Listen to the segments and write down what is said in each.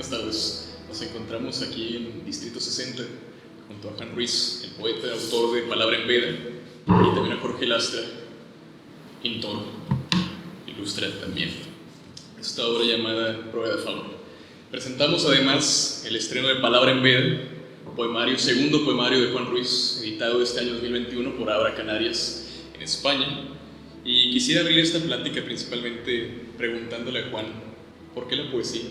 buenas tardes. Nos encontramos aquí en Distrito 60 junto a Juan Ruiz, el poeta, autor de Palabra en Veda, y también a Jorge Lastra, pintor, ilustra también esta obra llamada Prueba de Fauno. Presentamos además el estreno de Palabra en Veda, poemario, segundo poemario de Juan Ruiz, editado este año 2021 por Abra Canarias en España. Y quisiera abrir esta plática principalmente preguntándole a Juan, ¿por qué la poesía?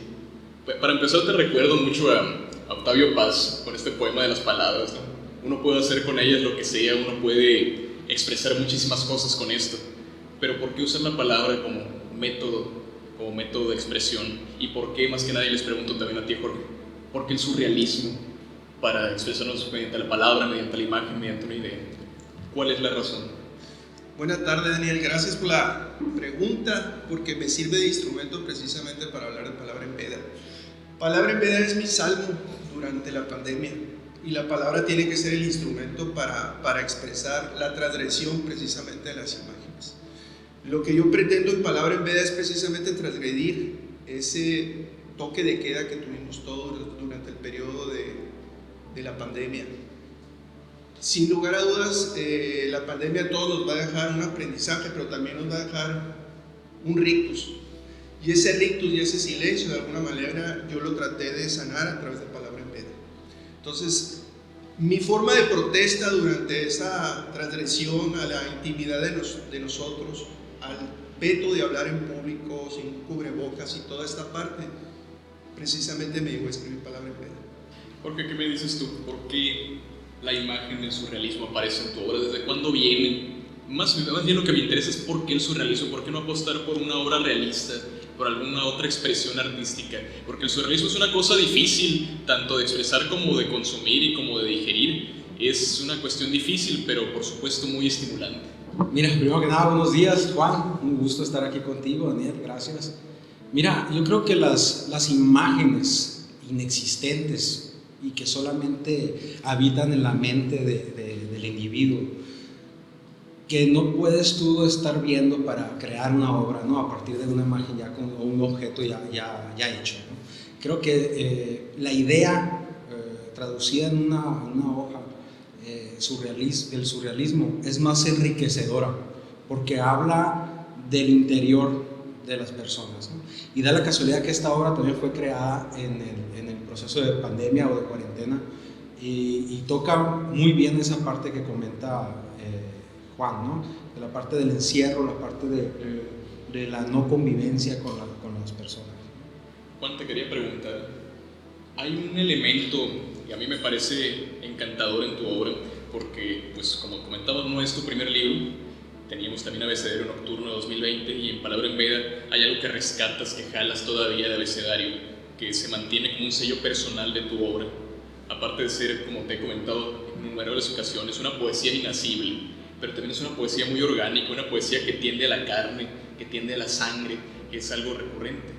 Para empezar, te recuerdo mucho a Octavio Paz con este poema de las palabras, ¿no? Uno puede hacer con ellas lo que sea, uno puede expresar muchísimas cosas con esto, pero ¿por qué usar la palabra como método de expresión? ¿Y por qué, más que nada, y les pregunto también a ti, Jorge, por qué el surrealismo para expresarnos mediante la palabra, mediante la imagen, mediante una idea? ¿Cuál es la razón? Buenas tardes, Daniel, gracias por la pregunta, porque me sirve de instrumento precisamente para hablar de Palabra en Veda. Palabra en Veda es mi salmo durante la pandemia, y la palabra tiene que ser el instrumento para expresar la transgresión precisamente de las imágenes. Lo que yo pretendo en Palabra en Veda es precisamente transgredir ese toque de queda que tuvimos todos durante el periodo de la pandemia. Sin lugar a dudas, la pandemia a todos nos va a dejar un aprendizaje, pero también nos va a dejar un rictus. Y ese rictus y ese silencio, de alguna manera, yo lo traté de sanar a través de Palabra en Veda. Entonces, mi forma de protesta durante esa transgresión a la intimidad de nosotros, al veto de hablar en público, sin cubrebocas y toda esta parte, precisamente me llevó a escribir Palabra en Veda. Jorge, ¿qué me dices tú? ¿Por qué la imagen del surrealismo aparece en tu obra? ¿Desde cuándo viene? Más bien lo que me interesa es por qué el surrealismo, por qué no apostar por una obra realista, por alguna otra expresión artística, porque el surrealismo es una cosa difícil, tanto de expresar como de consumir y como de digerir. Es una cuestión difícil, pero por supuesto muy estimulante. Mira, primero que nada, buenos días, Juan, un gusto estar aquí contigo, Daniel, gracias. Mira, yo creo que las imágenes inexistentes y que solamente habitan en la mente del individuo, que no puedes tú estar viendo para crear una obra, ¿no? A partir de una imagen ya con un objeto ya hecho, ¿no? Creo que la idea traducida en una hoja, el surrealismo es más enriquecedora porque habla del interior de las personas, ¿no? Y da la casualidad que esta obra también fue creada en el proceso de pandemia o de cuarentena y toca muy bien esa parte que comenta Juan, ¿no? De la parte del encierro, la parte de la no convivencia con las personas. Juan, te quería preguntar, hay un elemento que a mí me parece encantador en tu obra, porque, pues, como comentabas, no es tu primer libro. Teníamos también Abecedario Nocturno de 2020, y en Palabra en Veda hay algo que rescatas, que jalas todavía de Abecedario, que se mantiene como un sello personal de tu obra, aparte de ser, como te he comentado en innumerables ocasiones, una poesía inacible, pero también es una poesía muy orgánica, una poesía que tiende a la carne, que tiende a la sangre, que es algo recurrente.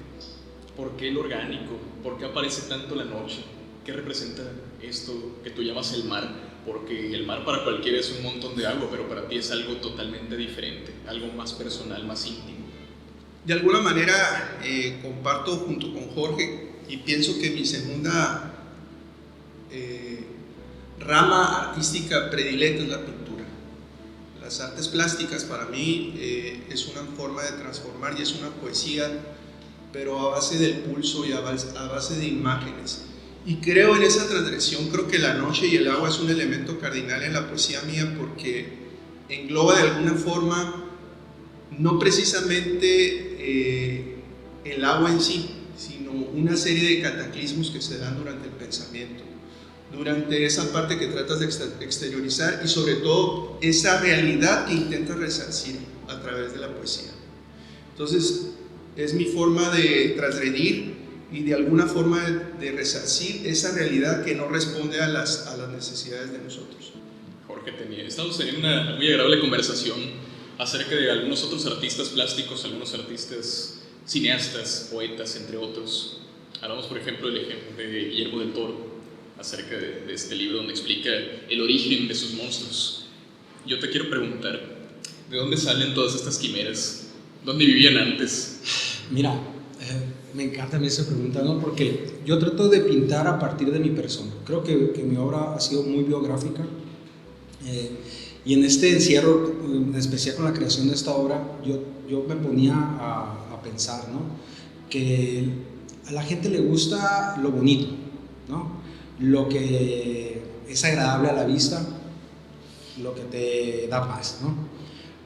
¿Por qué el orgánico? ¿Por qué aparece tanto la noche? ¿Qué representa esto que tú llamas el mar? Porque el mar para cualquiera es un montón de agua, pero para ti es algo totalmente diferente, algo más personal, más íntimo. De alguna manera comparto junto con Jorge y pienso que mi segunda rama artística predilecta es la pintura. Las artes plásticas para mí es una forma de transformar y es una poesía, pero a base del pulso y a base de imágenes. Y creo en esa transgresión, creo que la noche y el agua es un elemento cardinal en la poesía mía porque engloba de alguna forma no precisamente el agua en sí, sino una serie de cataclismos que se dan durante el pensamiento, durante esa parte que tratas de exteriorizar y sobre todo esa realidad que intentas resarcir a través de la poesía. Entonces es mi forma de transgredir y de alguna forma de resarcir esa realidad que no responde a las necesidades de nosotros. Jorge, estamos teniendo una muy agradable conversación acerca de algunos otros artistas plásticos, algunos artistas cineastas, poetas, entre otros. Hablamos, por ejemplo, del ejemplo de Guillermo del Toro, acerca de este libro donde explica el origen de sus monstruos. Yo te quiero preguntar, ¿de dónde salen todas estas quimeras? ¿Dónde vivían antes? Mira, Me encanta a mí esa pregunta, ¿no? Porque yo trato de pintar a partir de mi persona. Creo que mi obra ha sido muy biográfica. Y en este encierro, en especial con la creación de esta obra, yo me ponía a pensar, ¿no? Que a la gente le gusta lo bonito, ¿no? Lo que es agradable a la vista, lo que te da paz, ¿no?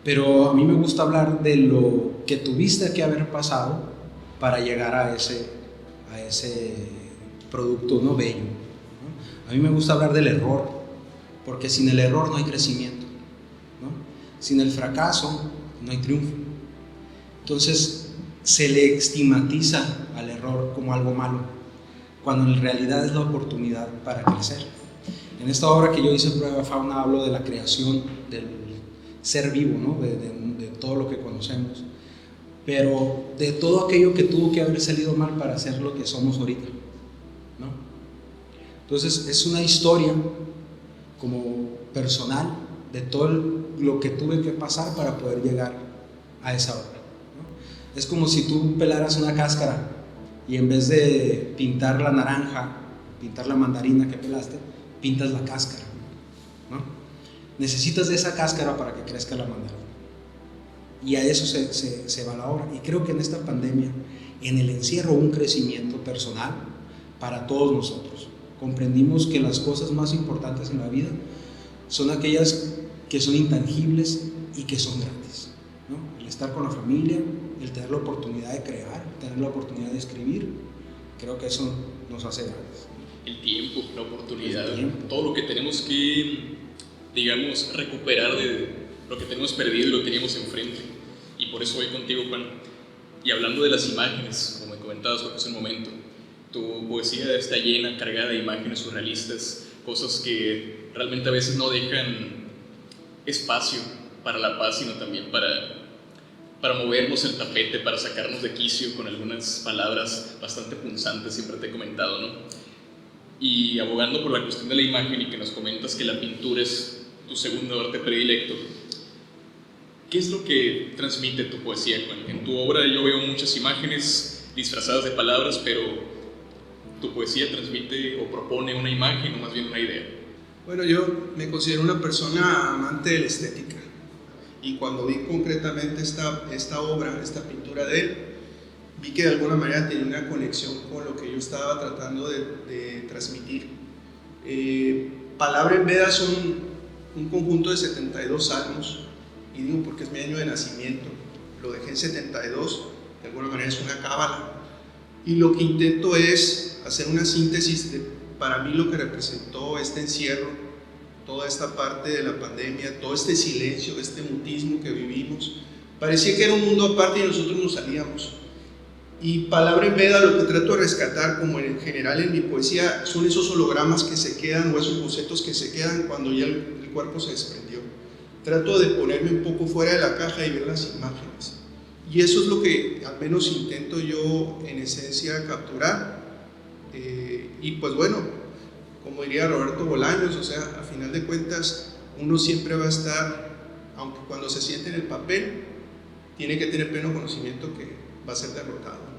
Pero a mí me gusta hablar de lo que tuviste que haber pasado para llegar a ese producto, ¿no? Bello, ¿no? A mí me gusta hablar del error, porque sin el error no hay crecimiento, ¿no? Sin el fracaso no hay triunfo. Entonces se le estigmatiza al error como algo malo, cuando en realidad es la oportunidad para crecer. En esta obra que yo hice, Prueba de Fauna, hablo de la creación del ser vivo, ¿no? de todo lo que conocemos, pero de todo aquello que tuvo que haber salido mal para ser lo que somos ahorita, ¿no? Entonces es una historia como personal de todo lo que tuve que pasar para poder llegar a esa obra, ¿no? Es como si tú pelaras una cáscara y en vez de pintar la naranja, pintar la mandarina que pelaste, pintas la cáscara, ¿no? Necesitas de esa cáscara para que crezca la mandarina. Y a eso se va la obra. Y creo que en esta pandemia, en el encierro, un crecimiento personal para todos nosotros. Comprendimos que las cosas más importantes en la vida son aquellas que son intangibles y que son gratis, ¿no? El estar con la familia, el tener la oportunidad de crear, tener la oportunidad de escribir, creo que eso nos hace grandes. El tiempo, la oportunidad, El tiempo. todo lo que tenemos que, digamos, recuperar de lo que tenemos perdido y lo teníamos enfrente. Y por eso voy contigo, Juan. Y hablando de las imágenes, como me comentabas hace un momento, tu poesía está llena, cargada de imágenes surrealistas, cosas que realmente a veces no dejan espacio para la paz, sino también para movernos el tapete, para sacarnos de quicio con algunas palabras bastante punzantes, siempre te he comentado, ¿no? Y abogando por la cuestión de la imagen y que nos comentas que la pintura es tu segundo arte predilecto, ¿qué es lo que transmite tu poesía, Juan? En tu obra yo veo muchas imágenes disfrazadas de palabras, pero tu poesía transmite o propone una imagen o más bien una idea. Bueno, yo me considero una persona amante de la estética, y cuando vi concretamente esta obra, esta pintura de él, vi que de alguna manera tenía una conexión con lo que yo estaba tratando de transmitir. Palabra en Veda son un conjunto de 72 salmos, y digo porque es mi año de nacimiento, lo dejé en 72, de alguna manera es una cábala, y lo que intento es hacer una síntesis de, para mí, lo que representó este encierro, toda esta parte de la pandemia, todo este silencio, este mutismo que vivimos. Parecía que era un mundo aparte y nosotros nos salíamos. Y Palabra en Veda, lo que trato de rescatar, como en general en mi poesía, son esos hologramas que se quedan, o esos bocetos que se quedan cuando ya el cuerpo se desprendió. Trato de ponerme un poco fuera de la caja y ver las imágenes. Y eso es lo que al menos intento yo en esencia capturar. Y pues bueno, como diría Roberto Bolaños, o sea, a final de cuentas uno siempre va a estar, aunque cuando se siente en el papel, tiene que tener pleno conocimiento que va a ser derrotado.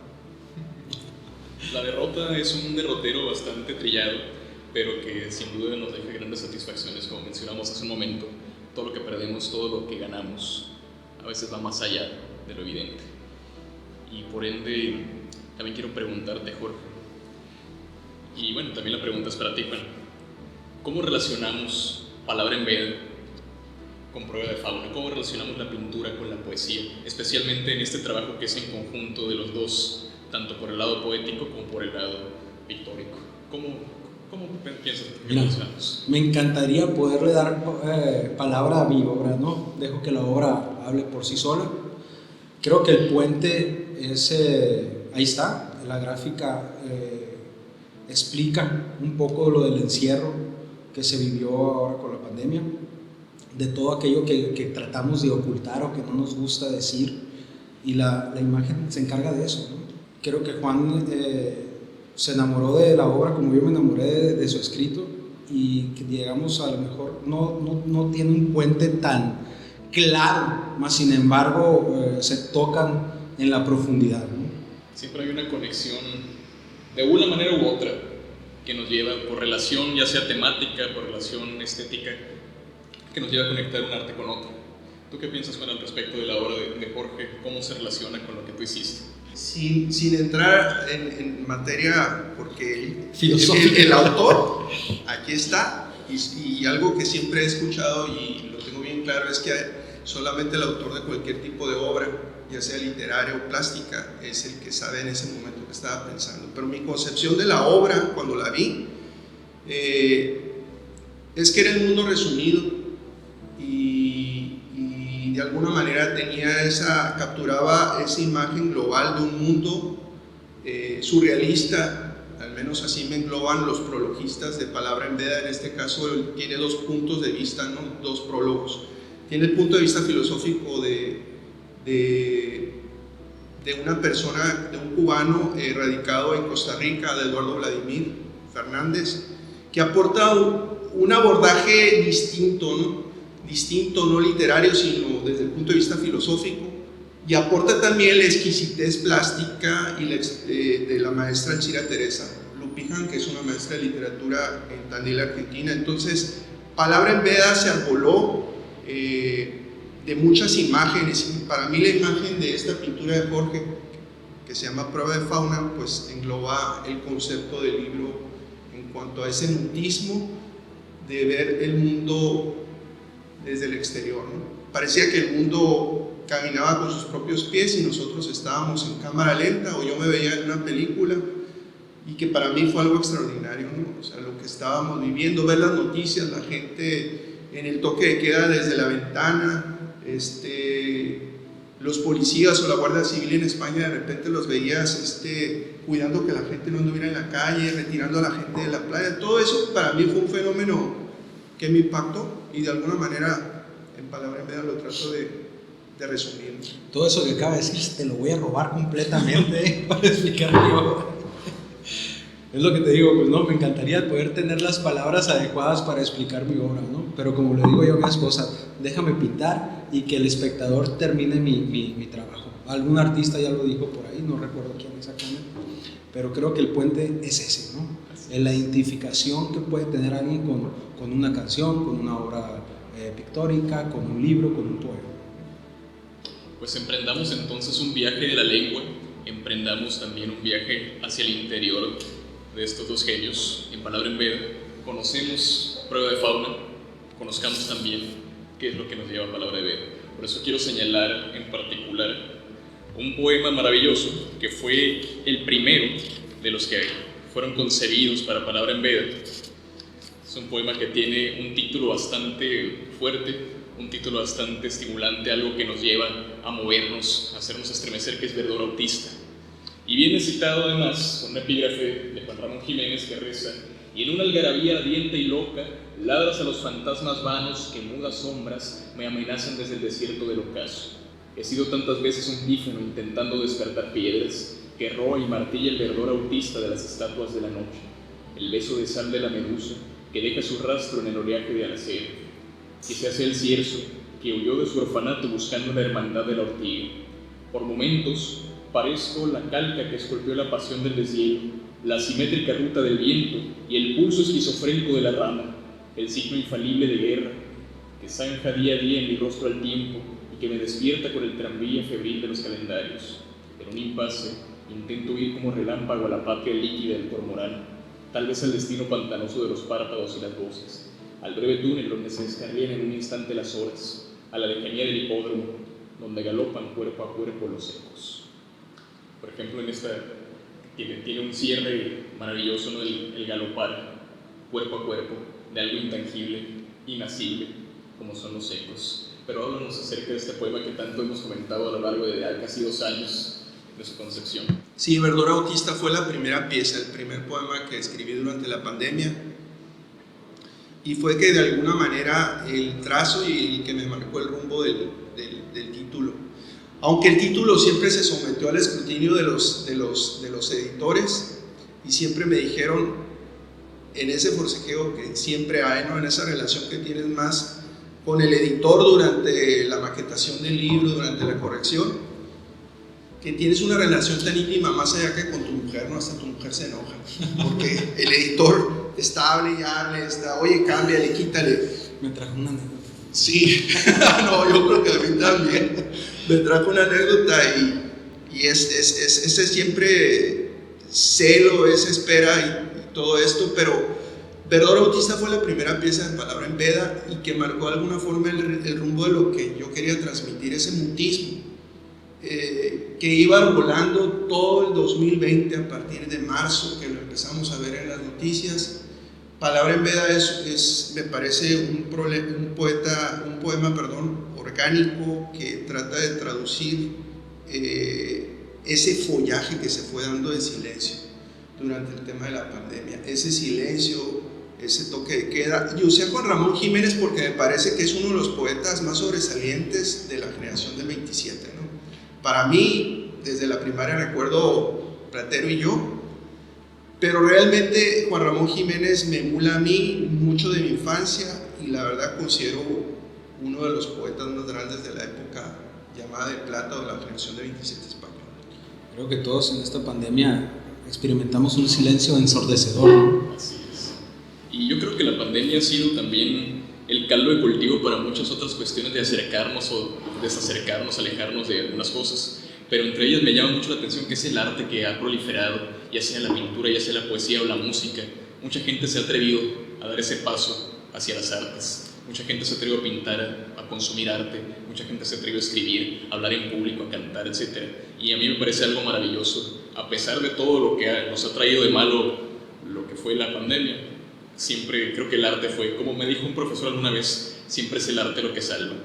La derrota es un derrotero bastante trillado, pero que sin duda nos deja grandes satisfacciones, como mencionamos hace un momento. Todo lo que perdemos, todo lo que ganamos, a veces va más allá de lo evidente. Y por ende, también quiero preguntarte, Jorge, y bueno, también la pregunta es para ti, Juan, ¿cómo relacionamos Palabra en Veda con Prueba de Fauna? ¿Cómo relacionamos la pintura con la poesía? Especialmente en este trabajo que es en conjunto de los dos, tanto por el lado poético como por el lado pictórico. ¿Cómo piensas que relacionamos? Me encantaría poderle dar palabra a mi obra, ¿no? Dejo que la obra hable por sí sola. Creo que el puente es, ahí está, la gráfica explica un poco lo del encierro que se vivió ahora con la pandemia, de todo aquello que tratamos de ocultar o que no nos gusta decir, y la imagen se encarga de eso, ¿no? Creo que Juan se enamoró de la obra como yo me enamoré de su escrito, y que digamos a lo mejor no tiene un puente tan claro, más sin embargo se tocan en la profundidad, ¿no? Siempre hay una conexión, de una manera u otra, que nos lleva por relación, ya sea temática, por relación estética, que nos lleva a conectar un arte con otro. ¿Tú qué piensas, Juan, al respecto de la obra de Jorge? ¿Cómo se relaciona con lo que tú hiciste? Sin entrar en materia, porque Filosófica. el autor aquí está, y algo que siempre he escuchado y lo tengo bien claro es que solamente el autor de cualquier tipo de obra, ya sea literaria o plástica, es el que sabe en ese momento que estaba pensando. Pero mi concepción de la obra, cuando la vi, es que era el mundo resumido y de alguna manera capturaba esa imagen global de un mundo surrealista. Al menos así me engloban los prologistas de Palabra en Veda. En este caso tiene dos puntos de vista, ¿no? Dos prólogos. Tiene el punto de vista filosófico de una persona, de un cubano radicado en Costa Rica, de Eduardo Vladimir Fernández, que aporta un abordaje distinto, no literario, sino desde el punto de vista filosófico, y aporta también la exquisitez plástica y de la maestra Alcira Teresa Lupijan, que es una maestra de literatura en Tandil, Argentina. Entonces, Palabra en Veda se arboló de muchas imágenes, y para mí la imagen de esta pintura de Jorge, que se llama Prueba de Fauna, pues engloba el concepto del libro en cuanto a ese mutismo de ver el mundo desde el exterior, ¿no? Parecía que el mundo caminaba con sus propios pies y nosotros estábamos en cámara lenta, o yo me veía en una película, y que para mí fue algo extraordinario, ¿no? O sea, lo que estábamos viviendo, ver las noticias, la gente en el toque de queda desde la ventana, los policías o la Guardia Civil en España, de repente los veías cuidando que la gente no anduviera en la calle, retirando a la gente de la playa. Todo eso para mí fue un fenómeno que me impactó, y de alguna manera en Palabra en Veda lo trato de resumir. Todo eso que acaba de decir te lo voy a robar completamente para explicar mi obra. Es lo que te digo, pues no, me encantaría poder tener las palabras adecuadas para explicar mi obra, ¿no? Pero como le digo yo a mi esposa, déjame pintar y que el espectador termine mi trabajo. Algún artista ya lo dijo por ahí, no recuerdo quién exactamente, pero creo que el puente es ese, ¿no? En la identificación que puede tener alguien con una canción, con una obra pictórica, con un libro, con un poema. Pues emprendamos entonces un viaje de la lengua, emprendamos también un viaje hacia el interior de estos dos genios. En Palabra en Veda conocemos Prueba de Fauna, conozcamos también qué es lo que nos lleva a Palabra de Veda. Por eso quiero señalar en particular un poema maravilloso que fue el primero de los que fueron concebidos para Palabra en Veda. Es un poema que tiene un título bastante fuerte, un título bastante estimulante, algo que nos lleva a movernos, a hacernos estremecer, que es Verdor Autista. Y viene citado además con un epígrafe de Juan Ramón Jiménez que reza: y en una algarabía ardiente y loca, ladras a los fantasmas vanos que mudas sombras me amenazan desde el desierto del ocaso. He sido tantas veces un pífano intentando despertar piedras, que roa y martilla el verdor autista de las estatuas de la noche, el beso de sal de la medusa que deja su rastro en el oleaje de acero, que se hace el cierzo que huyó de su orfanato buscando la hermandad de la ortiga. Por momentos parezco la calca que esculpió la pasión del deshielo, la asimétrica ruta del viento y el pulso esquizofrénico de la rama, el signo infalible de guerra que zanja día a día en mi rostro al tiempo y que me despierta con el tranvía febril de los calendarios. En un impasse intento ir como relámpago a la patria líquida del cormorán, tal vez al destino pantanoso de los párpados y las voces, al breve túnel donde se descarrían en un instante las horas, a la lejanía del hipódromo donde galopan cuerpo a cuerpo los ecos. Por ejemplo, en esta tiene un cierre maravilloso, ¿no? El galopar cuerpo a cuerpo de algo intangible, inacible, como son los ecos. Pero háblanos acerca de este poema que tanto hemos comentado a lo largo de casi 2 años de su concepción. Sí, Verdor Autista fue la primera pieza, el primer poema que escribí durante la pandemia, y fue que de alguna manera el trazo y el que me marcó el rumbo del título. Aunque el título siempre se sometió al escrutinio de los editores, y siempre me dijeron, en ese forcejeo que siempre hay, ¿no? En esa relación que tienes más con el editor durante la maquetación del libro, durante la corrección, que tienes una relación tan íntima más allá que con tu mujer, ¿no? Hasta tu mujer se enoja, porque el editor está, hable y hable, está, oye, cámbiale, quítale. Me trajo una anécdota. Sí, no, yo creo que a mí también me trajo una anécdota y ese siempre celo, esa espera y todo esto, pero Verdor Bautista fue la primera pieza de Palabra en Veda y que marcó de alguna forma el rumbo de lo que yo quería transmitir, ese mutismo que iba volando todo el 2020 a partir de marzo, que lo empezamos a ver en las noticias. Palabra en Veda me parece un poema orgánico que trata de traducir ese follaje que se fue dando de silencio durante el tema de la pandemia, ese silencio, ese toque de queda. Y usé a Juan Ramón Jiménez porque me parece que es uno de los poetas más sobresalientes de la generación del 27, ¿no? Para mí, desde la primaria recuerdo Platero y yo, pero realmente Juan Ramón Jiménez me emula a mí mucho de mi infancia y la verdad considero uno de los poetas más grandes de la época llamada de plata o de la generación de 27 española. Creo que todos en esta pandemia experimentamos un silencio ensordecedor, ¿no? Así es. Y yo creo que la pandemia ha sido también el caldo de cultivo para muchas otras cuestiones de acercarnos o desacercarnos, alejarnos de algunas cosas. Pero entre ellas me llama mucho la atención que es el arte que ha proliferado, ya sea la pintura, ya sea la poesía o la música. Mucha gente se ha atrevido a dar ese paso hacia las artes. Mucha gente se ha atrevido a pintar, a consumir arte. Mucha gente se ha atrevido a escribir, a hablar en público, a cantar, etc. Y a mí me parece algo maravilloso. A pesar de todo lo que nos ha traído de malo lo que fue la pandemia, siempre creo que el arte fue, como me dijo un profesor alguna vez, siempre es el arte lo que salva.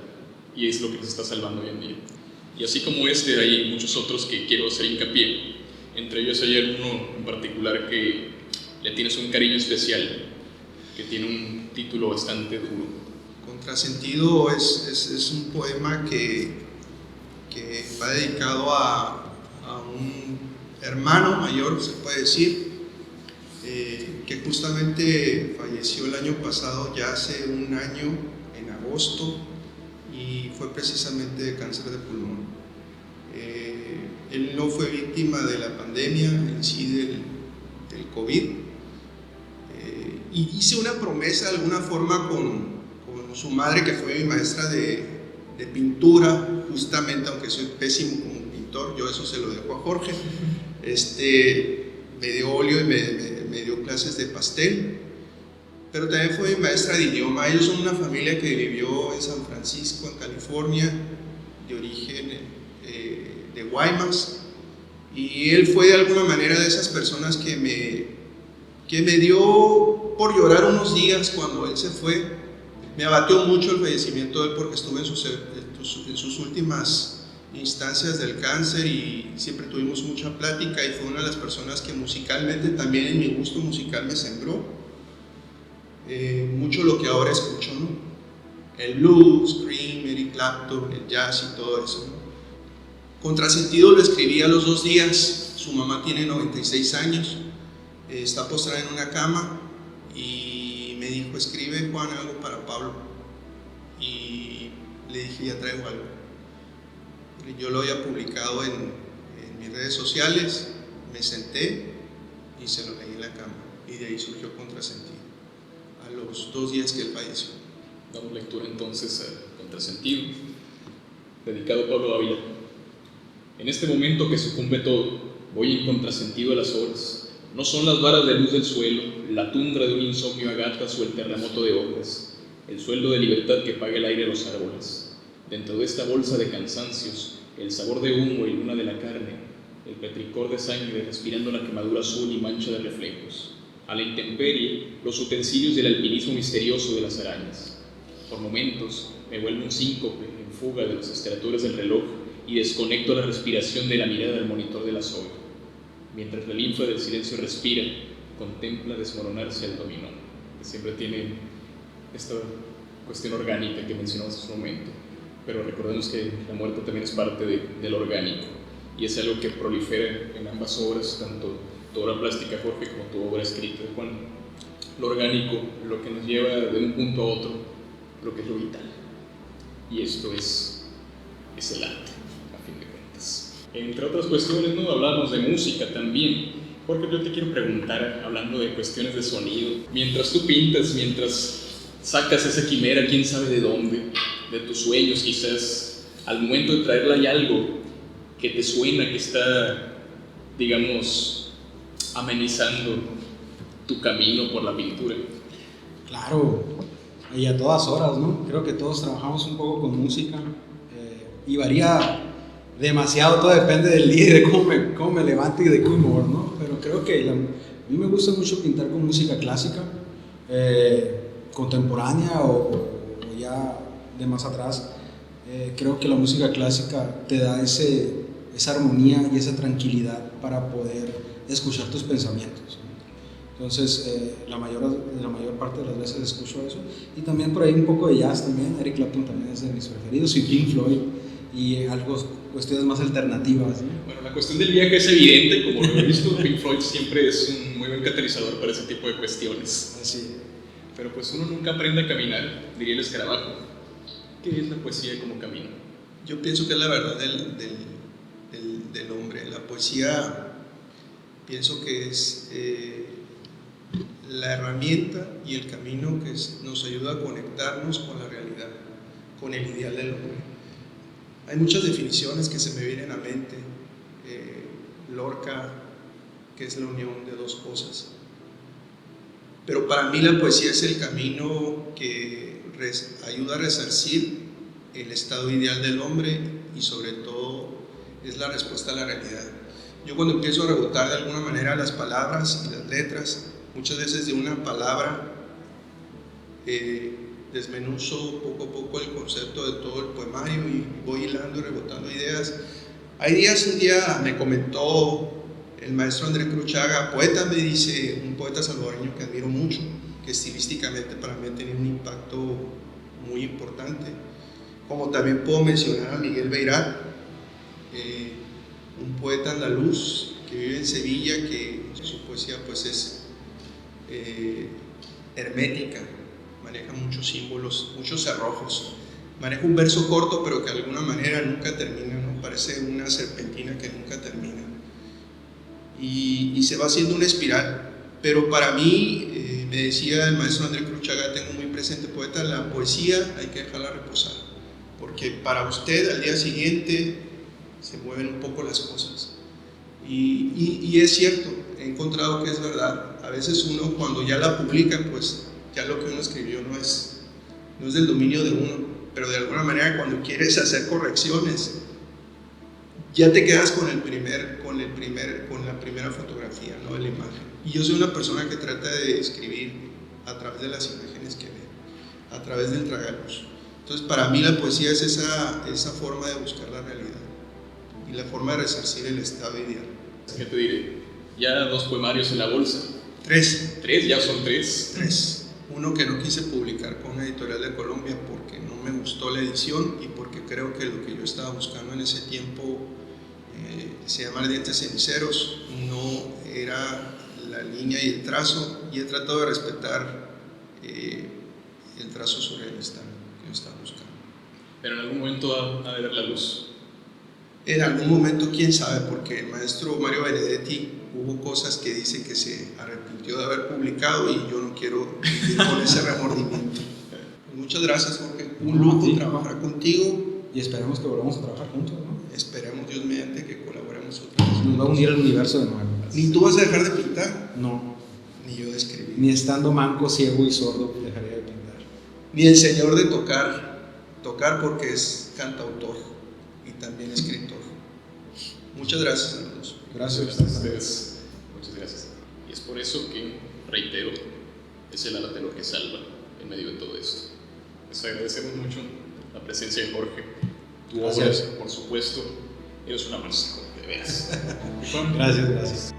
Y es lo que nos está salvando hoy en día. Y así como hay muchos otros que quiero hacer hincapié. Entre ellos hay uno en particular que le tienes un cariño especial, que tiene un título bastante duro. Contrasentido es un poema que va dedicado a un hermano mayor, se puede decir, que justamente falleció el año pasado, ya hace un año, en agosto, y fue precisamente de cáncer de pulmón. Él no fue víctima de la pandemia en sí del COVID, y hice una promesa de alguna forma con su madre, que fue mi maestra de pintura, justamente, aunque soy pésimo como pintor, yo eso se lo dejo a Jorge. Me dio óleo y me dio clases de pastel, pero también fue mi maestra de idioma. Ellos son una familia que vivió en San Francisco, en California, de origen de Guaymas, y él fue de alguna manera de esas personas que me dio por llorar unos días cuando él se fue. Me abatió mucho el fallecimiento de él porque estuve en sus últimas instancias del cáncer y siempre tuvimos mucha plática, y fue una de las personas que musicalmente también en mi gusto musical me sembró mucho lo que ahora escucho, ¿no? El blues, Cream, Eric Clapton, el jazz y todo eso, ¿no? Contrasentido lo escribí a los 2 días. Su mamá tiene 96 años, está postrada en una cama y me dijo: escribe, Juan, algo para Pablo. Y le dije: ya traigo algo. Yo lo había publicado en mis redes sociales, me senté y se lo leí en la cama, y de ahí surgió Contrasentido, a los 2 días que él falleció. Damos lectura entonces a Contrasentido, dedicado a Pablo Ávila. En este momento que sucumbe todo, voy en contrasentido a las horas. No son las varas de luz del suelo, la tundra de un insomnio a gatas o el terremoto de hojas, el sueldo de libertad que paga el aire a los árboles. Dentro de esta bolsa de cansancios, el sabor de humo y luna de la carne, el petricor de sangre respirando la quemadura azul y mancha de reflejos. A la intemperie, los utensilios del alpinismo misterioso de las arañas. Por momentos, me vuelvo un síncope en fuga de los estertores del reloj y desconecto la respiración de la mirada del monitor de la soga. Mientras la linfa del silencio respira, contempla desmoronarse el dominó, que siempre tiene esta cuestión orgánica que mencionamos hace un momento. Pero recordemos que la muerte también es parte del orgánico, y es algo que prolifera en ambas obras, tanto tu obra plástica, Jorge, como tu obra escrita, Juan. Lo orgánico, lo que nos lleva de un punto a otro, lo que es lo vital. Y esto es el arte, a fin de cuentas. Entre otras cuestiones, ¿no? Hablábamos de música también. Jorge, yo te quiero preguntar, hablando de cuestiones de sonido, mientras tú pintas, mientras sacas esa quimera, quién sabe de dónde, de tus sueños quizás, al momento de traerla hay algo que te suena, que está, digamos, amenizando tu camino por la pintura. Claro, y a todas horas, ¿no? Creo que todos trabajamos un poco con música y varía demasiado, todo depende del día y de cómo me levante y de qué humor, ¿no? Pero creo que a mí me gusta mucho pintar con música clásica, contemporánea o ya de más atrás. Creo que la música clásica te da esa armonía y esa tranquilidad para poder escuchar tus pensamientos. Entonces, la mayor parte de las veces escucho eso. Y también por ahí un poco de jazz también. Eric Clapton también es de mis preferidos. Y Pink Floyd. Y cuestiones más alternativas, ¿no? Bueno, la cuestión del viaje es evidente. Como lo he visto, Pink Floyd siempre es un muy buen catalizador para ese tipo de cuestiones. Así. Pero pues uno nunca aprende a caminar, diría el escarabajo. ¿Qué es la poesía como camino? Yo pienso que es la verdad del hombre. La poesía, pienso que es la herramienta y el camino que nos ayuda a conectarnos con la realidad, con el ideal del hombre. Hay muchas definiciones que se me vienen a mente. Lorca, que es la unión de dos cosas. Pero para mí la poesía es el camino que ayuda a resarcir el estado ideal del hombre y sobre todo es la respuesta a la realidad. Yo cuando empiezo a rebotar de alguna manera las palabras y las letras, muchas veces de una palabra desmenuzo poco a poco el concepto de todo el poemario y voy hilando y rebotando ideas. Un día me comentó el maestro Andrés Cruchaga, poeta, me dice, un poeta salvadoreño que admiro mucho, que estilísticamente para mí ha tenido un impacto muy importante. Como también puedo mencionar a Miguel Beirat, un poeta andaluz que vive en Sevilla, que su poesía pues es hermética, maneja muchos símbolos, muchos cerrojos, maneja un verso corto pero que de alguna manera nunca termina, ¿no? Parece una serpentina que nunca termina y se va haciendo una espiral. Pero para mí, me decía el maestro Andrés Cruchaga, tengo muy presente, poeta, la poesía hay que dejarla reposar, porque para usted al día siguiente se mueven un poco las cosas. Y es cierto, he encontrado que es verdad. A veces uno cuando ya la publica, pues ya lo que uno escribió no es del dominio de uno, pero de alguna manera cuando quieres hacer correcciones, ya te quedas con la primera fotografía, ¿no? De la imagen. Y yo soy una persona que trata de escribir a través de las imágenes que ve, a través del tragaluz. Entonces para mí la poesía es esa forma de buscar la realidad y la forma de resarcir el estado ideal. ¿Qué te diré? Ya 2 poemarios en la bolsa. 3. Ya son 3. 3. Uno que no quise publicar con una editorial de Colombia porque no me gustó la edición y porque creo que lo que yo estaba buscando en ese tiempo se llama Ardientes Ceniceros, no era la línea y el trazo, y he tratado de respetar el trazo surrealista que yo estaba buscando. Pero en algún momento ha de ver la luz. En algún momento, quién sabe, porque el maestro Mario Benedetti hubo cosas que dice que se arrepintió de haber publicado y yo no quiero vivir con ese remordimiento. Pues muchas gracias, Jorge. Un lujo trabajar contigo. Y esperemos que volvamos a trabajar juntos, ¿no? Esperemos, Dios mediante, que colaboremos otra vez. Nos va a unir el universo de nuevo. Ni tú vas a dejar de pintar, No. ni yo de escribir. Ni estando manco, ciego y sordo dejaría de pintar. Ni el señor de tocar porque es cantautor y también escritor. Muchas gracias a todos. Gracias a ustedes. Muchas gracias. Y es por eso que, reitero, es el arte lo que salva en medio de todo esto. Les agradecemos mucho la presencia de Jorge. Tu obra, por supuesto, eres una más, de veras. Gracias.